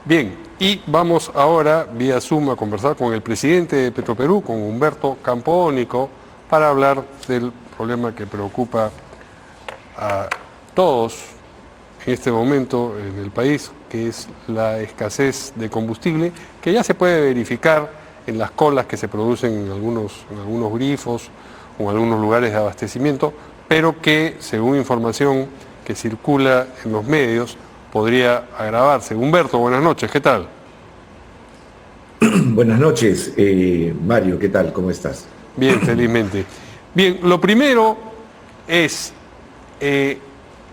Bien, y vamos ahora vía Zoom a conversar con el presidente de Petroperú, con Humberto Campodónico, para hablar del problema que preocupa a todos en este momento en el país, que es la escasez de combustible, que ya se puede verificar en las colas que se producen en algunos grifos o en algunos lugares de abastecimiento, pero que, según información que circula en los medios, podría agravarse. Humberto, buenas noches, ¿qué tal? Buenas noches, Mario, ¿qué tal? ¿Cómo estás? Bien, felizmente. Bien, lo primero es,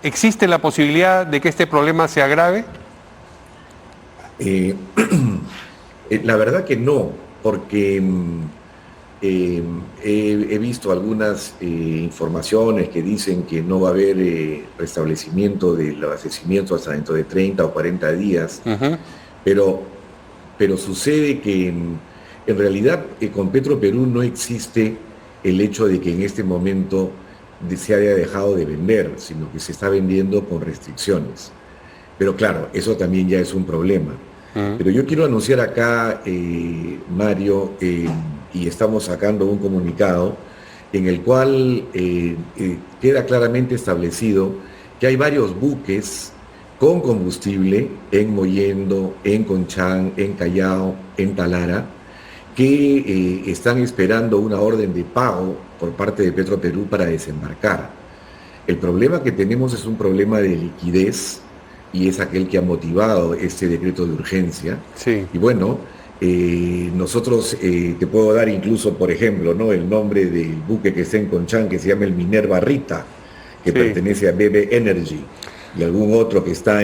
¿existe la posibilidad de que este problema se agrave? Eh, la verdad que no, porque he visto algunas informaciones que dicen que no va a haber restablecimiento del abastecimiento hasta dentro de 30 o 40 días, Uh-huh. pero, pero sucede que en realidad con Petroperú no existe el hecho de que en este momento se haya dejado de vender, sino que se está vendiendo con restricciones. Pero claro, eso también ya es un problema. Uh-huh. Pero yo quiero anunciar acá, Mario, y estamos sacando un comunicado en el cual queda claramente establecido que hay varios buques con combustible en Mollendo, en Conchán, en Callao, en Talara, que están esperando una orden de pago por parte de Petroperú para desembarcar. El problema que tenemos es un problema de liquidez y es aquel que ha motivado este decreto de urgencia. Sí. Y bueno, nosotros te puedo dar incluso, por ejemplo, ¿no?, el nombre del buque que está en Conchán, que se llama el Minerva Rita, que Sí. pertenece a BB Energy, y algún otro que está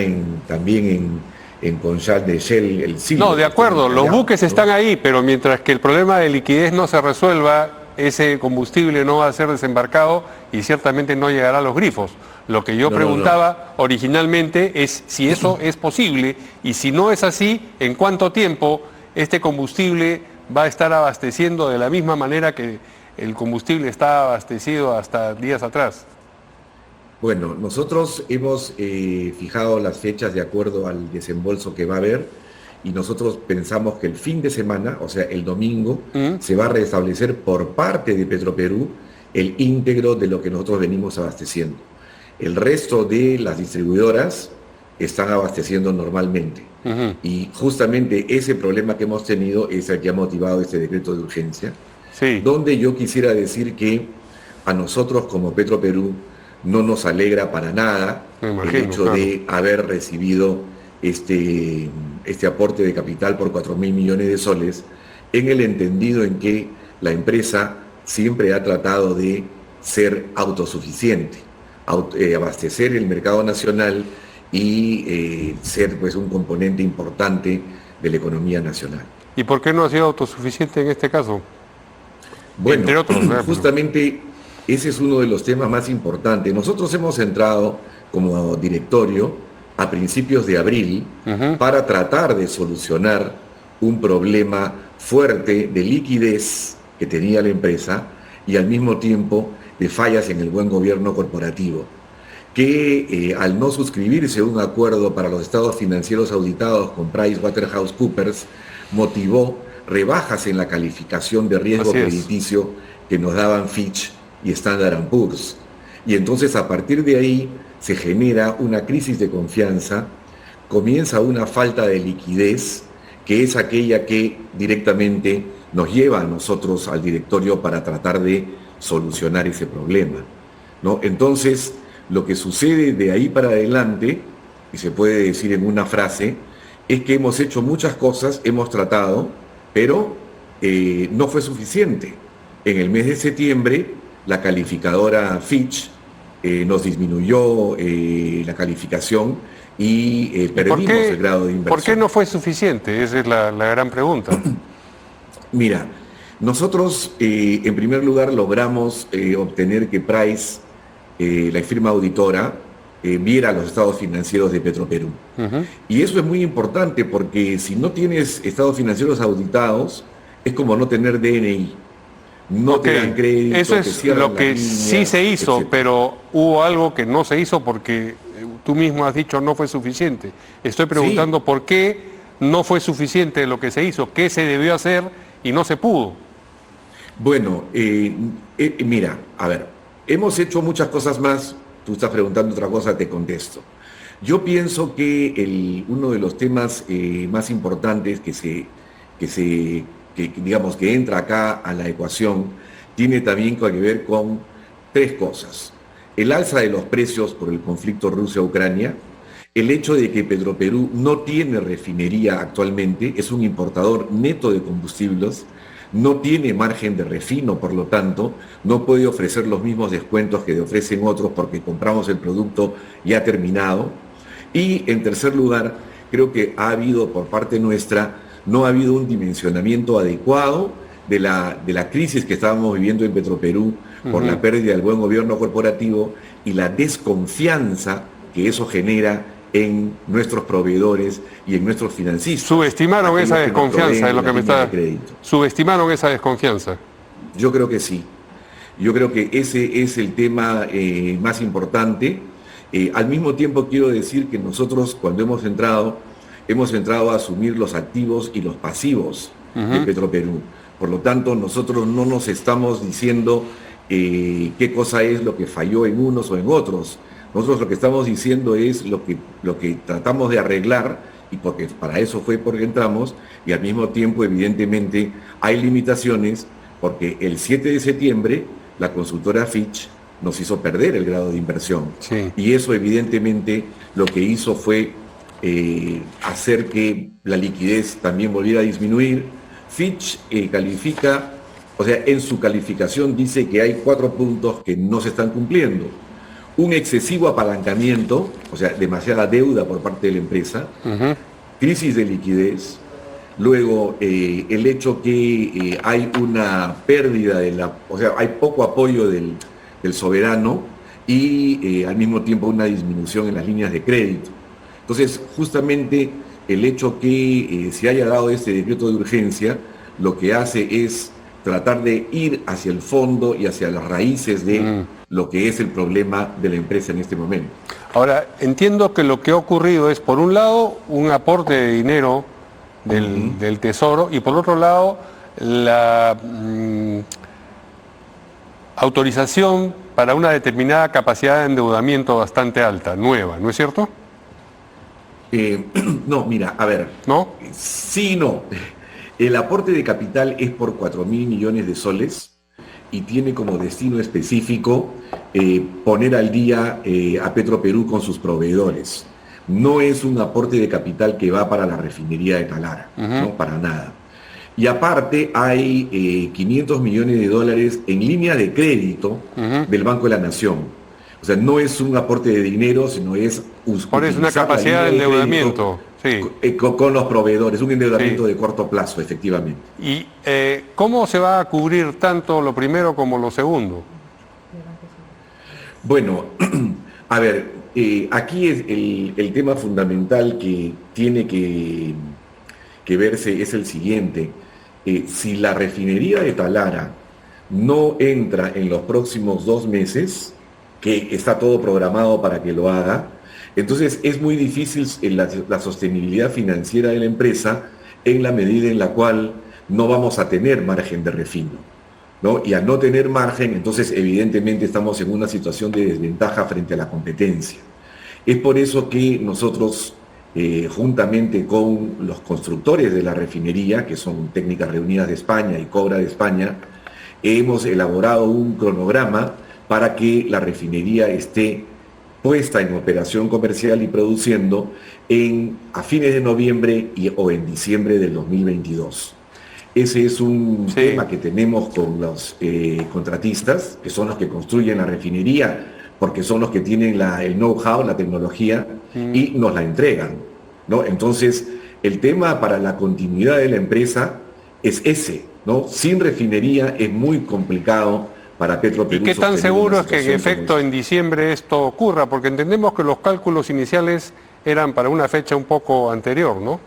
también en Conchal de Shell, el Silvio. No, de acuerdo, los buques ¿no? están ahí, pero mientras que el problema de liquidez no se resuelva, ese combustible no va a ser desembarcado y ciertamente no llegará a los grifos. Lo que yo preguntaba originalmente es si eso es posible y si no es así, ¿en cuánto tiempo este combustible va a estar abasteciendo de la misma manera que el combustible está abastecido hasta días atrás? Bueno, nosotros hemos fijado las fechas de acuerdo al desembolso que va a haber y nosotros pensamos que el fin de semana, o sea, el domingo, se va a restablecer por parte de Petroperú el íntegro de lo que nosotros venimos abasteciendo. El resto de las distribuidoras están abasteciendo normalmente. Y justamente ese problema que hemos tenido es el que ha motivado este decreto de urgencia, donde yo quisiera decir que a nosotros como Petroperú no nos alegra para nada el hecho de haber recibido este aporte de capital por 4.000 millones de soles, en el entendido en que la empresa siempre ha tratado de ser autosuficiente, abastecer el mercado nacional y ser pues un componente importante de la economía nacional. ¿Y por qué no ha sido autosuficiente en este caso? Bueno, entre otros, justamente ese es uno de los temas más importantes. Nosotros hemos entrado como directorio a principios de abril para tratar de solucionar un problema fuerte de liquidez que tenía la empresa y al mismo tiempo de fallas en el buen gobierno corporativo, que al no suscribirse un acuerdo para los estados financieros auditados con PricewaterhouseCoopers, motivó rebajas en la calificación de riesgo crediticio que nos daban Fitch y Standard & Poor's. Y entonces a partir de ahí se genera una crisis de confianza, comienza una falta de liquidez, que es aquella que directamente nos lleva a nosotros al directorio para tratar de solucionar ese problema, ¿no? Entonces, lo que sucede de ahí para adelante, y se puede decir en una frase, es que hemos hecho muchas cosas, hemos tratado, pero no fue suficiente. En el mes de septiembre, la calificadora Fitch nos disminuyó la calificación y perdimos el grado de inversión. ¿Por qué no fue suficiente? Esa es la gran pregunta. Mira, nosotros en primer lugar logramos obtener que Price, la firma auditora, viera los estados financieros de Petroperú. Y eso es muy importante porque si no tienes estados financieros auditados, es como no tener DNI. No te dan crédito. Eso es lo que sí se hizo, etcétera. Pero hubo algo que no se hizo porque tú mismo has dicho no fue suficiente. Estoy preguntando por qué no fue suficiente lo que se hizo? ¿Qué se debió hacer y no se pudo? Bueno, mira, a ver, hemos hecho muchas cosas más. Tú estás preguntando otra cosa, te contesto. Yo pienso que uno de los temas más importantes digamos, que entra acá a la ecuación tiene también que ver con tres cosas. El alza de los precios por el conflicto Rusia-Ucrania, el hecho de que Petroperú no tiene refinería actualmente, es un importador neto de combustibles, no tiene margen de refino, por lo tanto, no puede ofrecer los mismos descuentos que ofrecen otros porque compramos el producto ya terminado. Y en tercer lugar, creo que ha habido por parte nuestra, no ha habido un dimensionamiento adecuado de la crisis que estábamos viviendo en Petroperú por la pérdida del buen gobierno corporativo y la desconfianza que eso genera en nuestros proveedores y en nuestros financistas. Subestimaron esa desconfianza, es lo que me está... Subestimaron esa desconfianza. Yo creo que sí. Yo creo que ese es el tema más importante. Al mismo tiempo quiero decir que nosotros cuando hemos entrado a asumir los activos y los pasivos de Petroperú. Por lo tanto, nosotros no nos estamos diciendo qué cosa es lo que falló en unos o en otros. Nosotros lo que estamos diciendo es lo que tratamos de arreglar, y porque para eso fue porque entramos, y al mismo tiempo, evidentemente, hay limitaciones, porque el 7 de septiembre la consultora Fitch nos hizo perder el grado de inversión. Sí. Y eso, evidentemente, lo que hizo fue hacer que la liquidez también volviera a disminuir. Fitch califica, o sea, en su calificación dice que hay 4 puntos que no se están cumpliendo. Un excesivo apalancamiento, o sea, demasiada deuda por parte de la empresa, crisis de liquidez, luego el hecho que hay una pérdida o sea, hay poco apoyo del soberano y al mismo tiempo una disminución en las líneas de crédito. Entonces, justamente el hecho que se haya dado este decreto de urgencia, lo que hace es tratar de ir hacia el fondo y hacia las raíces de lo que es el problema de la empresa en este momento. Ahora, entiendo que lo que ha ocurrido es, por un lado, un aporte de dinero del Tesoro, y por otro lado, la autorización para una determinada capacidad de endeudamiento bastante alta, nueva, ¿no es cierto? No, mira, a ver. ¿No? Sí y no. El aporte de capital es por 4.000 millones de soles y tiene como destino específico poner al día a Petroperú con sus proveedores. No es un aporte de capital que va para la refinería de Talara, no, para nada. Y aparte hay 500 millones de dólares en línea de crédito del Banco de la Nación. O sea, no es un aporte de dinero, sino es una capacidad de endeudamiento, sí, con los proveedores, un endeudamiento de corto plazo, efectivamente. ¿Y cómo se va a cubrir tanto lo primero como lo segundo? Bueno, a ver, aquí es el tema fundamental que tiene que verse es el siguiente. Si la refinería de Talara no entra en los próximos 2 meses, que está todo programado para que lo haga, entonces es muy difícil la sostenibilidad financiera de la empresa en la medida en la cual no vamos a tener margen de refino, ¿no? Y al no tener margen, entonces evidentemente estamos en una situación de desventaja frente a la competencia. Es por eso que nosotros, juntamente con los constructores de la refinería, que son Técnicas Reunidas de España y Cobra de España, hemos elaborado un cronograma para que la refinería esté puesta en operación comercial y produciendo a fines de noviembre o en diciembre del 2022. Ese es un tema que tenemos con los contratistas, que son los que construyen la refinería, porque son los que tienen el know-how, la tecnología, y nos la entregan, ¿no? Entonces, el tema para la continuidad de la empresa es ese, ¿no? Sin refinería es muy complicado para Petroperú. ¿Y qué tan seguro es que en efecto en diciembre esto ocurra? Porque entendemos que los cálculos iniciales eran para una fecha un poco anterior, ¿no?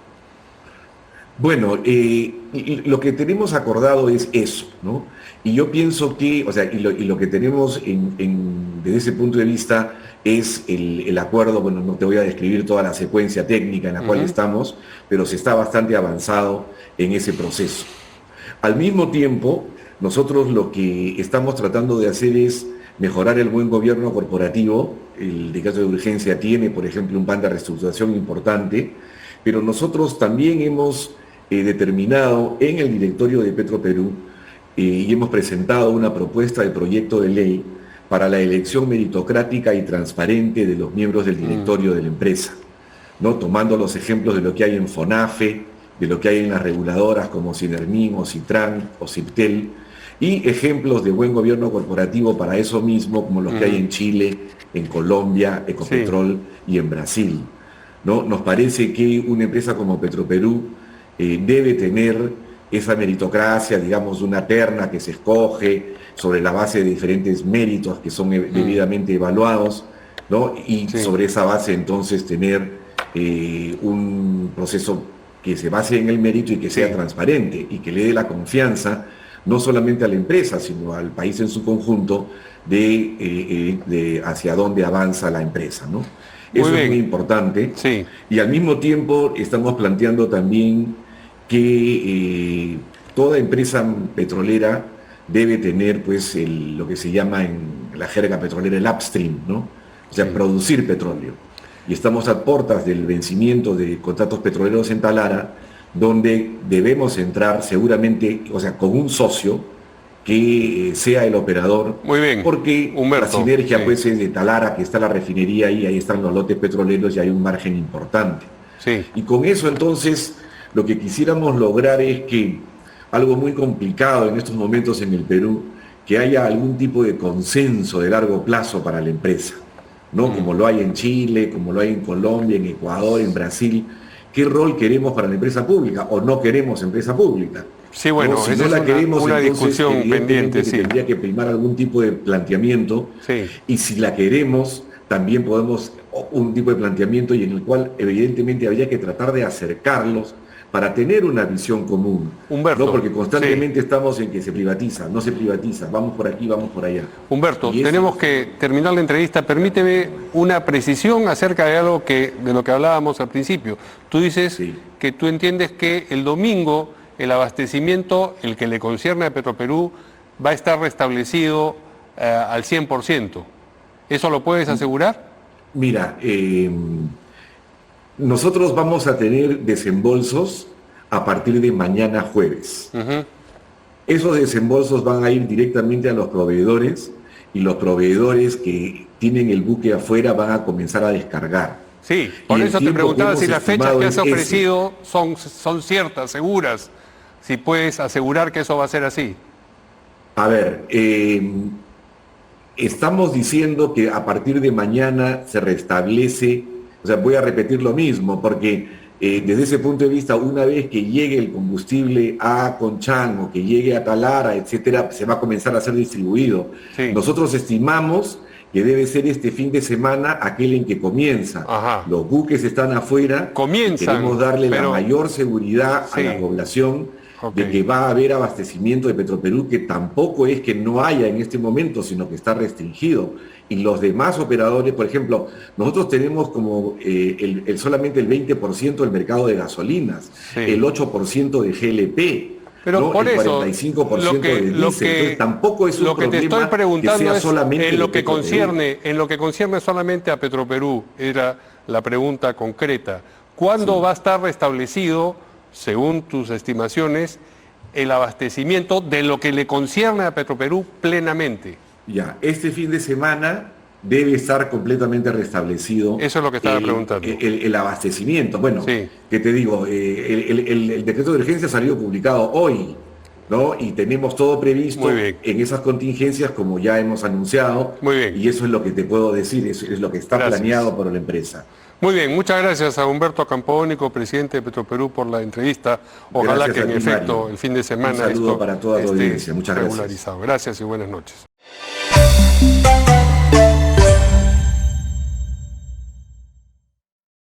Bueno, lo que tenemos acordado es eso, ¿no? Y yo pienso que, o sea, y lo que tenemos desde ese punto de vista es el acuerdo. Bueno, no te voy a describir toda la secuencia técnica en la cual estamos, pero se está bastante avanzado en ese proceso. Al mismo tiempo, nosotros lo que estamos tratando de hacer es mejorar el buen gobierno corporativo. El decreto de urgencia tiene, por ejemplo, un plan de reestructuración importante, pero nosotros también hemos determinado en el directorio de Petroperú y hemos presentado una propuesta de proyecto de ley para la elección meritocrática y transparente de los miembros del directorio de la empresa, ¿no? Tomando los ejemplos de lo que hay en FONAFE, de lo que hay en las reguladoras como Sinermin o Citran o Ciptel, y ejemplos de buen gobierno corporativo para eso mismo, como los que hay en Chile, en Colombia, Ecopetrol y en Brasil, ¿no? Nos parece que una empresa como Petroperú debe tener esa meritocracia, digamos, una terna que se escoge sobre la base de diferentes méritos que son debidamente evaluados, ¿no? Y sobre esa base entonces tener un proceso que se base en el mérito y que sea transparente y que le dé la confianza no solamente a la empresa, sino al país en su conjunto de hacia dónde avanza la empresa, ¿no? Eso es muy importante. Sí. Y al mismo tiempo estamos planteando también que toda empresa petrolera debe tener, pues, lo que se llama en la jerga petrolera el upstream, ¿no? O sea, producir petróleo. Y estamos a puertas del vencimiento de contratos petroleros en Talara, donde debemos entrar seguramente, o sea, con un socio que sea el operador. Muy bien, porque Humberto, la sinergia pues es de Talara, que está la refinería y ahí están los lotes petroleros y hay un margen importante. Sí. Y con eso entonces lo que quisiéramos lograr es que, algo muy complicado en estos momentos en el Perú, que haya algún tipo de consenso de largo plazo para la empresa, ¿no? Como lo hay en Chile, como lo hay en Colombia, en Ecuador, en Brasil. ¿Qué rol queremos para la empresa pública o no queremos empresa pública? Sí, bueno, ¿no? Si esa no la es queremos, una entonces, discusión pendiente, que tendría que primar algún tipo de planteamiento. Sí. Y si la queremos, también podemos un tipo de planteamiento y en el cual evidentemente habría que tratar de acercarlos para tener una visión común. Humberto, ¿no? Porque constantemente estamos en que se privatiza, no se privatiza, vamos por aquí, vamos por allá. Humberto, tenemos que terminar la entrevista. Permíteme una precisión acerca de algo de lo que hablábamos al principio. Tú dices que tú entiendes que el domingo el abastecimiento, el que le concierne a Petroperú, va a estar restablecido al 100%. ¿Eso lo puedes asegurar? Mira, nosotros vamos a tener desembolsos a partir de mañana jueves. Esos desembolsos van a ir directamente a los proveedores y los proveedores que tienen el buque afuera van a comenzar a descargar. Sí, por eso te preguntaba si las fechas que has ofrecido son ciertas, seguras. Si puedes asegurar que eso va a ser así. A ver, estamos diciendo que a partir de mañana se restablece. O sea, voy a repetir lo mismo, porque desde ese punto de vista, una vez que llegue el combustible a Conchán o que llegue a Talara, etcétera, se va a comenzar a ser distribuido. Sí. Nosotros estimamos que debe ser este fin de semana aquel en que comienza. Ajá. Los buques están afuera. Comienzan. Queremos darle la mayor seguridad a la población de que va a haber abastecimiento de Petroperú, que tampoco es que no haya en este momento, sino que está restringido. Y los demás operadores, por ejemplo, nosotros tenemos como solamente el 20% del mercado de gasolinas, el 8% de GLP, pero ¿no? El 45% de diésel. Entonces, tampoco es un lo que te estoy preguntando que sea solamente en lo que concierne solamente a Petroperú, era la pregunta concreta. ¿Cuándo va a estar restablecido, según tus estimaciones, el abastecimiento de lo que le concierne a Petroperú plenamente? Ya, este fin de semana debe estar completamente restablecido. Eso es lo que estaba preguntando. El abastecimiento. Bueno, ¿qué te digo? El decreto de urgencia salió publicado hoy, ¿no? Y tenemos todo previsto en esas contingencias, como ya hemos anunciado. Muy bien. Y eso es lo que te puedo decir, eso es lo que está planeado por la empresa. Muy bien, muchas gracias a Humberto Campodónico, presidente de Petroperú, por la entrevista. Ojalá que en efecto Mario. El fin de semana un saludo para toda tu audiencia. Muchas gracias. Gracias y buenas noches.